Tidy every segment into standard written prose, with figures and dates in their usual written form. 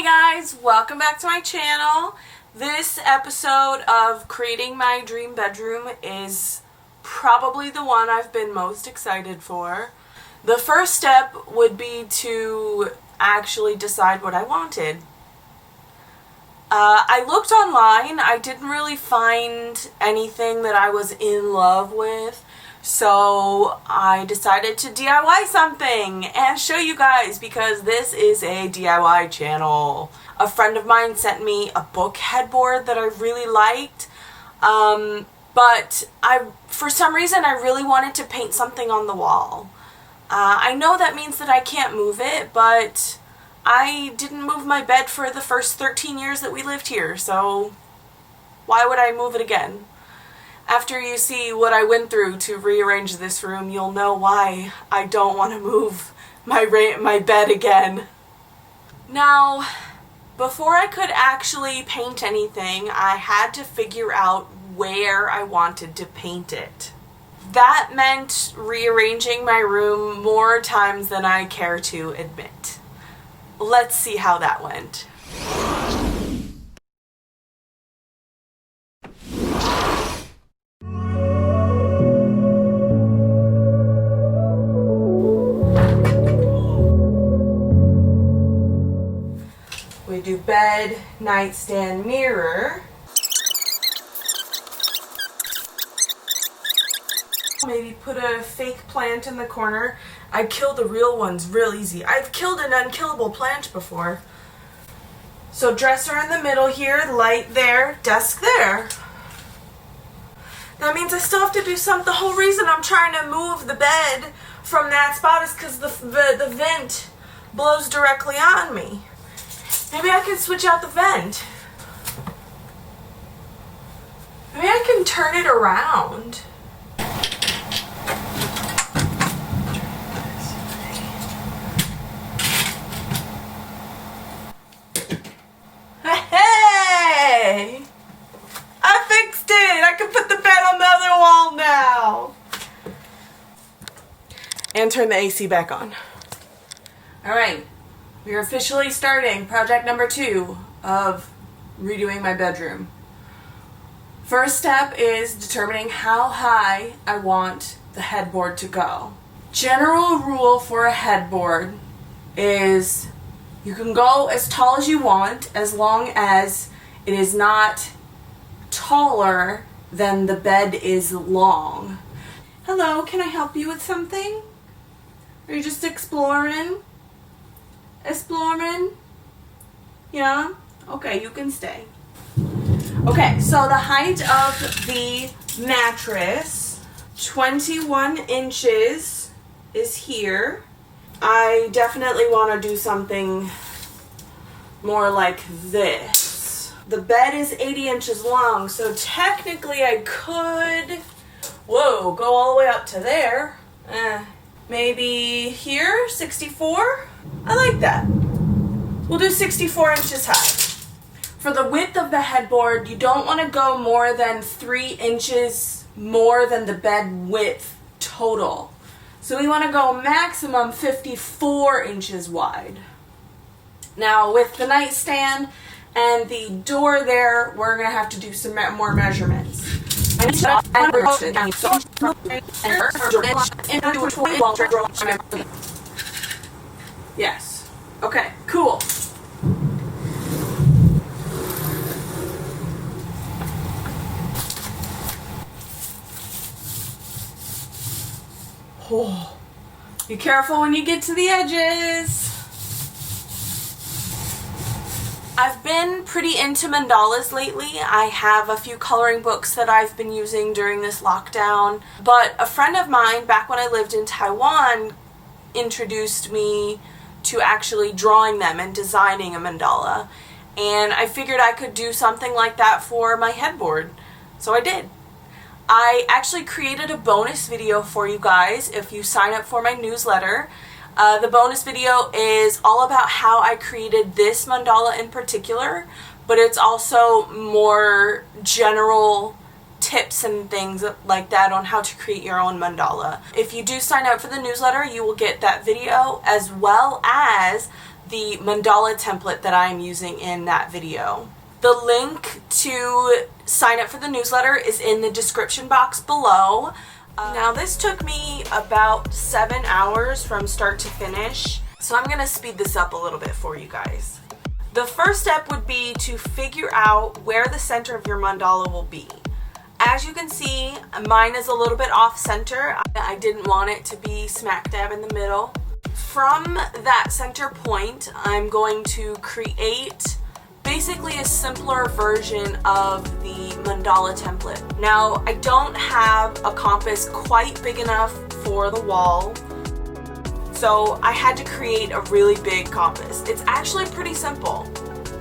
Hey guys, welcome back to my channel. This episode of creating my dream bedroom is probably the one I've been most excited for. The first step would be to actually decide what I wanted. I looked online. I didn't really find anything that I was in love with, so I decided to DIY something and show you guys because this is a DIY channel. A friend of mine sent me a book headboard that I really liked, but for some reason I really wanted to paint something on the wall. I know that means that I can't move it, but I didn't move my bed for the first 13 years that we lived here, so why would I move it again? After you see what I went through to rearrange this room, you'll know why I don't want to move my bed again. Now, before I could actually paint anything, I had to figure out where I wanted to paint it. That meant rearranging my room more times than I care to admit. Let's see how that went. We do bed, nightstand, mirror. Maybe put a fake plant in the corner. I kill the real ones real easy. I've killed an unkillable plant before. So dresser in the middle here, light there, desk there. That means I still have to do something. The whole reason I'm trying to move the bed from that spot is because the vent blows directly on me. Maybe I can switch out the vent. Maybe I can turn it around. Hey! I fixed it! I can put the bed on the other wall now! And turn the AC back on. Alright. We are officially starting project number 2 of redoing my bedroom. First step is determining how high I want the headboard to go. General rule for a headboard is you can go as tall as you want as long as it is not taller than the bed is long. Hello, can I help you with something? Are you just exploring? Exploring? Yeah? Okay, you can stay. Okay, so the height of the mattress, 21 inches is here. I definitely want to do something more like this. The bed is 80 inches long, so technically I could, go all the way up to there. Maybe here, 64? I like that. We'll do 64 inches high. For the width of the headboard, you don't want to go more than 3 inches more than the bed width total. So we want to go maximum 54 inches wide. Now with the nightstand and the door there, we're going to have to do some more measurements. Yes. Okay, cool. Oh, be careful when you get to the edges. I've been pretty into mandalas lately. I have a few coloring books that I've been using during this lockdown, but a friend of mine back when I lived in Taiwan introduced me to actually drawing them and designing a mandala, and I figured I could do something like that for my headboard, so I did. I actually created a bonus video for you guys if you sign up for my newsletter. The bonus video is all about how I created this mandala in particular, but it's also more general tips and things like that on how to create your own mandala. If you do sign up for the newsletter, you will get that video as well as the mandala template that I'm using in that video. The link to sign up for the newsletter is in the description box below. Now this took me about 7 hours from start to finish, so I'm gonna speed this up a little bit for you guys. The first step would be to figure out where the center of your mandala will be. As you can see, mine is a little bit off center. I didn't want it to be smack dab in the middle. From that center point, I'm going to create basically a simpler version of the mandala template. Now, I don't have a compass quite big enough for the wall, so I had to create a really big compass. It's actually pretty simple.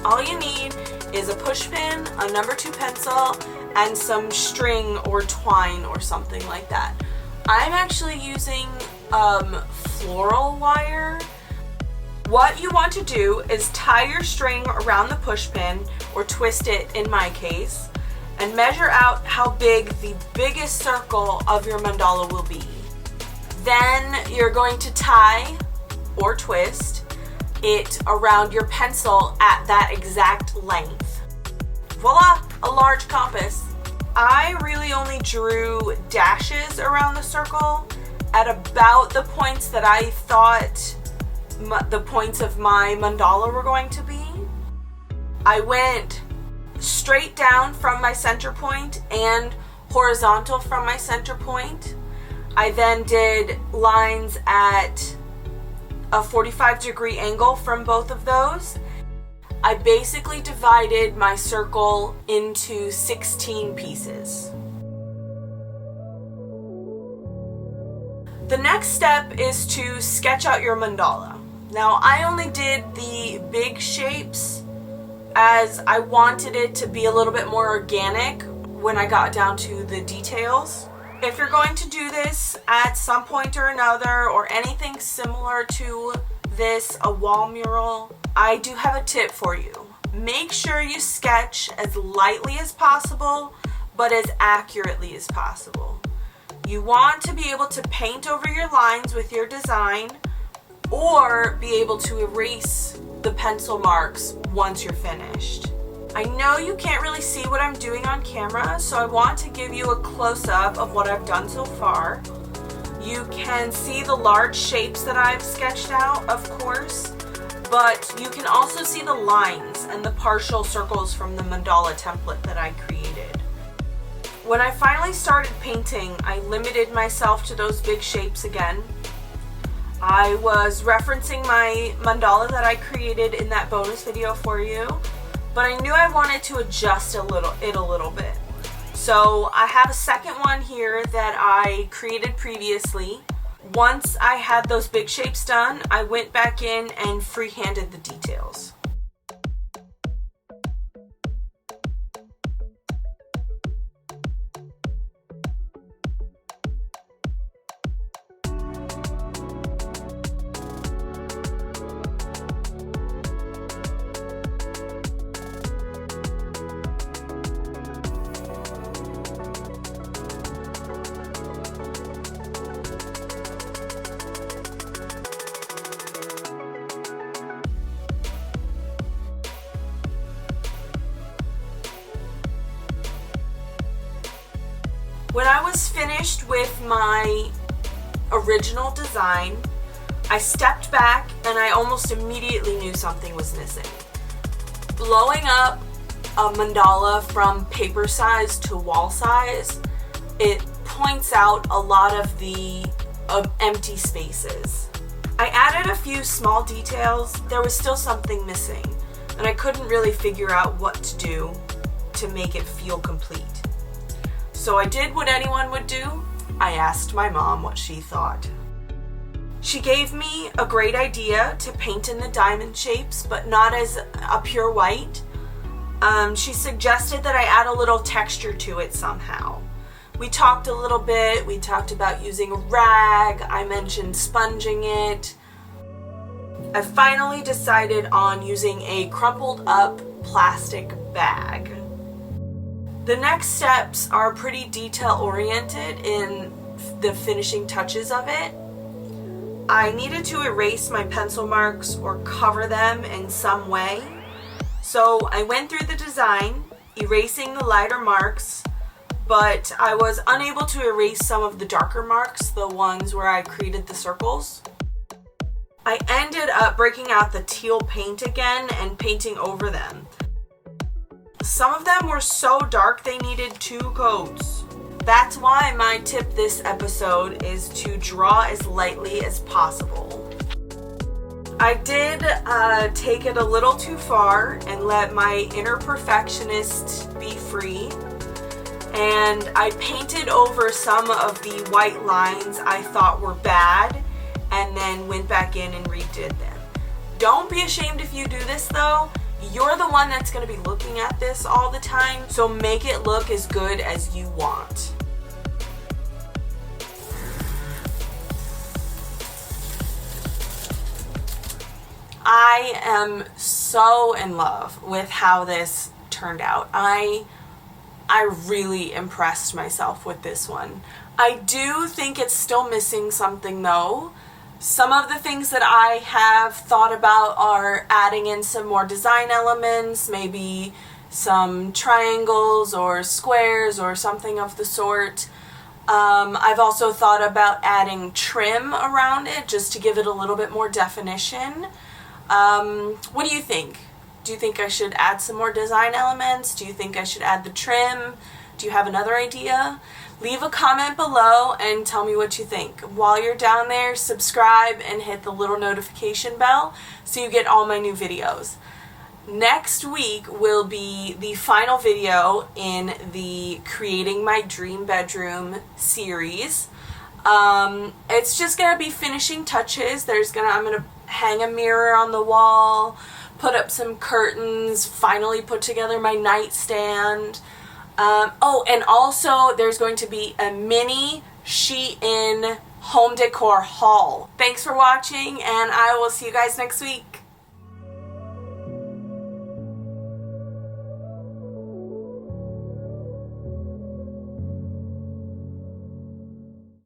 All you need is a push pin, a number 2 pencil, and some string or twine or something like that. I'm actually using floral wire. What you want to do is tie your string around the push pin, or twist it in my case, and measure out how big the biggest circle of your mandala will be. Then you're going to tie or twist it around your pencil at that exact length. Voila, a large compass. I really only drew dashes around the circle at about the points that I thought the points of my mandala were going to be. I went straight down from my center point and horizontal from my center point. I then did lines at a 45-degree angle from both of those. I basically divided my circle into 16 pieces. The next step is to sketch out your mandala. Now, I only did the big shapes as I wanted it to be a little bit more organic when I got down to the details. If you're going to do this at some point or another, or anything similar to this, a wall mural, I do have a tip for you. Make sure you sketch as lightly as possible, but as accurately as possible. You want to be able to paint over your lines with your design, or be able to erase the pencil marks once you're finished. I know you can't really see what I'm doing on camera, so I want to give you a close-up of what I've done so far. You can see the large shapes that I've sketched out, of course, but you can also see the lines and the partial circles from the mandala template that I created. When I finally started painting, I limited myself to those big shapes again. I was referencing my mandala that I created in that bonus video for you, but I knew I wanted to adjust it a little bit. So I have a second one here that I created previously. Once I had those big shapes done, I went back in and freehanded the details. When I was finished with my original design, I stepped back and I almost immediately knew something was missing. Blowing up a mandala from paper size to wall size, it points out a lot of the empty spaces. I added a few small details. There was still something missing, and I couldn't really figure out what to do to make it feel complete. So I did what anyone would do. I asked my mom what she thought. She gave me a great idea to paint in the diamond shapes, but not as a pure white. She suggested that I add a little texture to it somehow. We talked a little bit. We talked about using a rag. I mentioned sponging it. I finally decided on using a crumpled up plastic bag. The next steps are pretty detail oriented in the finishing touches of it. I needed to erase my pencil marks or cover them in some way. So I went through the design, erasing the lighter marks, but I was unable to erase some of the darker marks, the ones where I created the circles. I ended up breaking out the teal paint again and painting over them. Some of them were so dark they needed 2 coats. That's why my tip this episode is to draw as lightly as possible. I did take it a little too far and let my inner perfectionist be free. And I painted over some of the white lines I thought were bad and then went back in and redid them. Don't be ashamed if you do this though. You're the one that's going to be looking at this all the time, so make it look as good as you want. I am so in love with how this turned out. I really impressed myself with this one. I do think it's still missing something though. Some of the things that I have thought about are adding in some more design elements, maybe some triangles or squares or something of the sort. I've also thought about adding trim around it just to give it a little bit more definition. What do you think? Do you think I should add some more design elements? Do you think I should add the trim? Do you have another idea? Leave a comment below and tell me what you think. While you're down there, subscribe and hit the little notification bell so you get all my new videos. Next week will be the final video in the Creating My Dream Bedroom series. It's just gonna be finishing touches. I'm gonna hang a mirror on the wall, put up some curtains, finally put together my nightstand. And also there's going to be a mini Shein home decor haul. Thanks for watching, and I will see you guys next week.